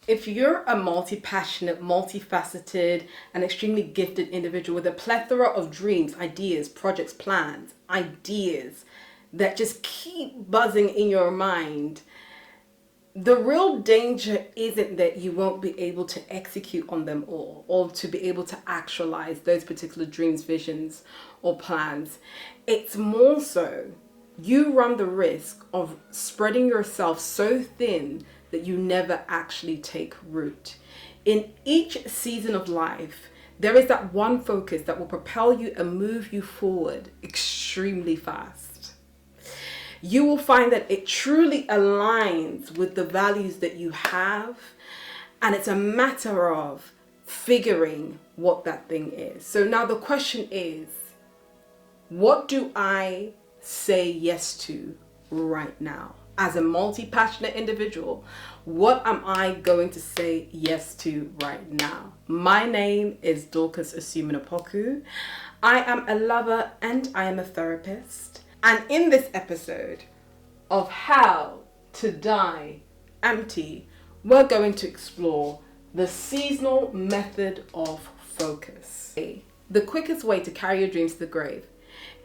If you're a multi-passionate, multifaceted, and extremely gifted individual with a plethora of dreams, ideas, projects, plans, ideas that just keep buzzing in your mind, the real danger isn't that you won't be able to execute on them all or to be able to actualize those particular dreams, visions, or plans. It's more so you run the risk of spreading yourself so thin that you never actually take root. In each season of life, there is that one focus that will propel you and move you forward extremely fast. You will find that it truly aligns with the values that you have, and it's a matter of figuring what that thing is. So now the question is, what do I say yes to right now? As a multi-passionate individual, what am I going to say yes to right now? My name is Dorcas Asuminopoku. I am a lover and I am a therapist. And in this episode of How to Die Empty, we're going to explore the seasonal method of focus. The quickest way to carry your dreams to the grave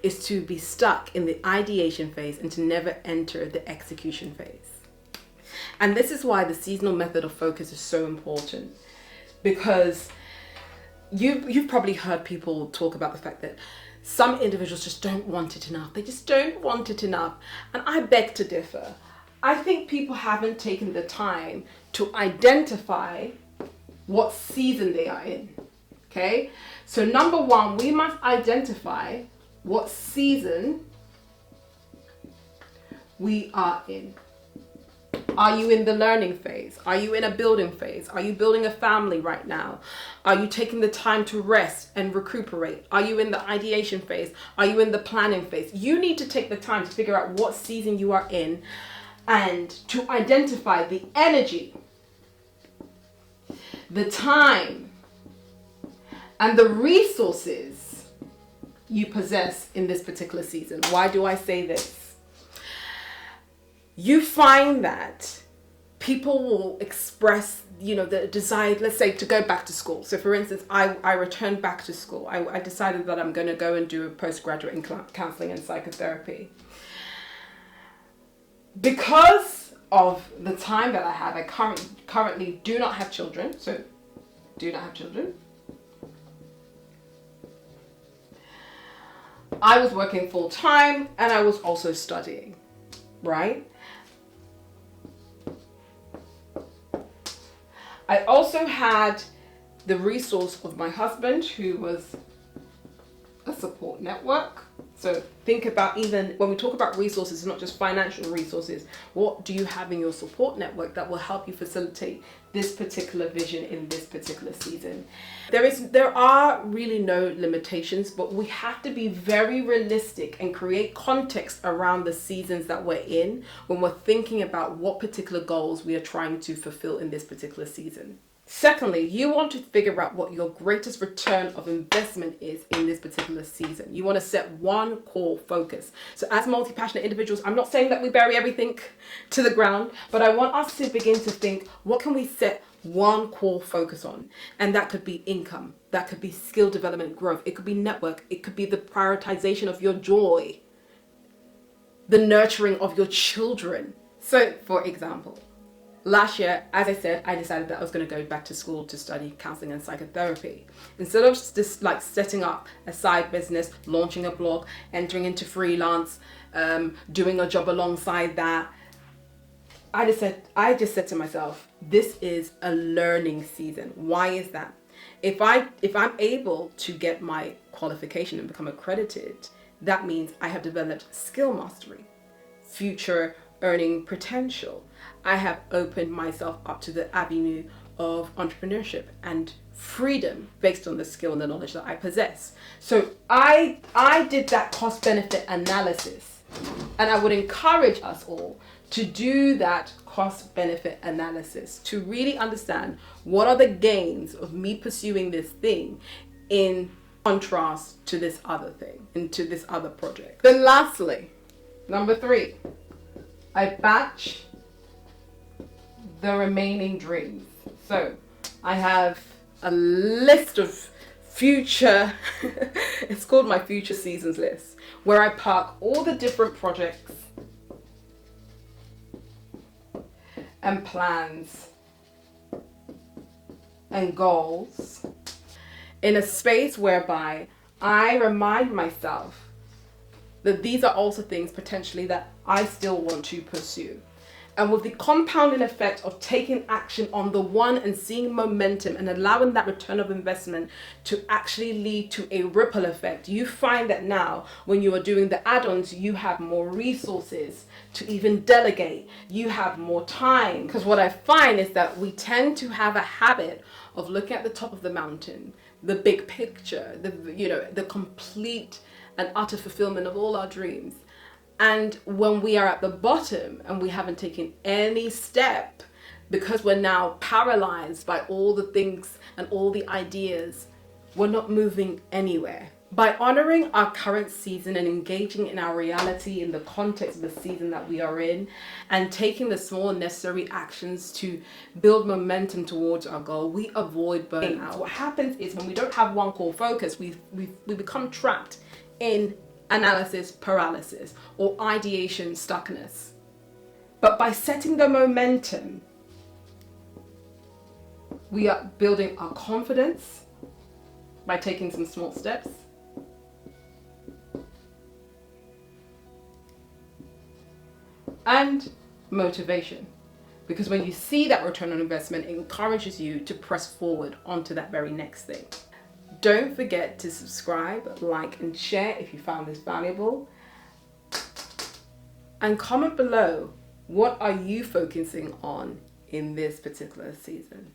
is to be stuck in the ideation phase and to never enter the execution phase. And this is why the seasonal method of focus is so important, because you've probably heard people talk about the fact that some individuals just don't want it enough. They just don't want it enough. And I beg to differ. I think people haven't taken the time to identify what season they are in. Okay? So number one, we must identify what season we are in. Are you in the learning phase? Are you in a building phase? Are you building a family right now? Are you taking the time to rest and recuperate? Are you in the ideation phase? Are you in the planning phase? You need to take the time to figure out what season you are in and to identify the energy, the time, and the resources you possess in this particular season. Why do I say this? You find that people will express, the desire, let's say, to go back to school. So for instance, I returned back to school. I decided that I'm going to go and do a postgraduate in counseling and psychotherapy. Because of the time that I have, I currently do not have children. So do not have children. I was working full time and I was also studying, right? I also had the resource of my husband, who was a support network. So think about, even when we talk about resources, it's not just financial resources. What do you have in your support network that will help you facilitate this particular vision in this particular season? There are really no limitations, but we have to be very realistic and create context around the seasons that we're in when we're thinking about what particular goals we are trying to fulfill in this particular season. Secondly, you want to figure out what your greatest return of investment is in this particular season. You want to set one core focus. So as multi-passionate individuals, I'm not saying that we bury everything to the ground, but I want us to begin to think, what can we set one core focus on? And that could be income. That could be skill development, growth. It could be network. It could be the prioritization of your joy, the nurturing of your children. So for example, last year, as I said, I decided that I was going to go back to school to study counseling and psychotherapy. Instead of just like setting up a side business, launching a blog, entering into freelance, doing a job alongside that, I just said to myself, this is a learning season. Why is that? If I'm able to get my qualification and become accredited, that means I have developed skill mastery, future earning potential. I have opened myself up to the avenue of entrepreneurship and freedom based on the skill and the knowledge that I possess. So I did that cost benefit analysis, and I would encourage us all to do that cost benefit analysis to really understand what are the gains of me pursuing this thing in contrast to this other thing, into this other project. Then lastly, number 3, I batch the remaining dreams. So I have a list of future, it's called my future seasons list, where I park all the different projects and plans and goals in a space whereby I remind myself that these are also things potentially that I still want to pursue. And with the compounding effect of taking action on the one and seeing momentum and allowing that return of investment to actually lead to a ripple effect, you find that now when you are doing the add-ons, you have more resources to even delegate. You have more time. Because what I find is that we tend to have a habit of looking at the top of the mountain, the big picture, the complete and utter fulfillment of all our dreams. And when we are at the bottom and we haven't taken any step, because we're now paralyzed by all the things and all the ideas, we're not moving anywhere. By honoring our current season and engaging in our reality in the context of the season that we are in, and taking the small necessary actions to build momentum towards our goal, we avoid burnout. What happens is when we don't have one core focus, we become trapped in analysis paralysis or ideation stuckness. But by setting the momentum, we are building our confidence by taking some small steps. And motivation. Because when you see that return on investment, it encourages you to press forward onto that very next thing. Don't forget to subscribe, like, and share if you found this valuable. And comment below, what are you focusing on in this particular season?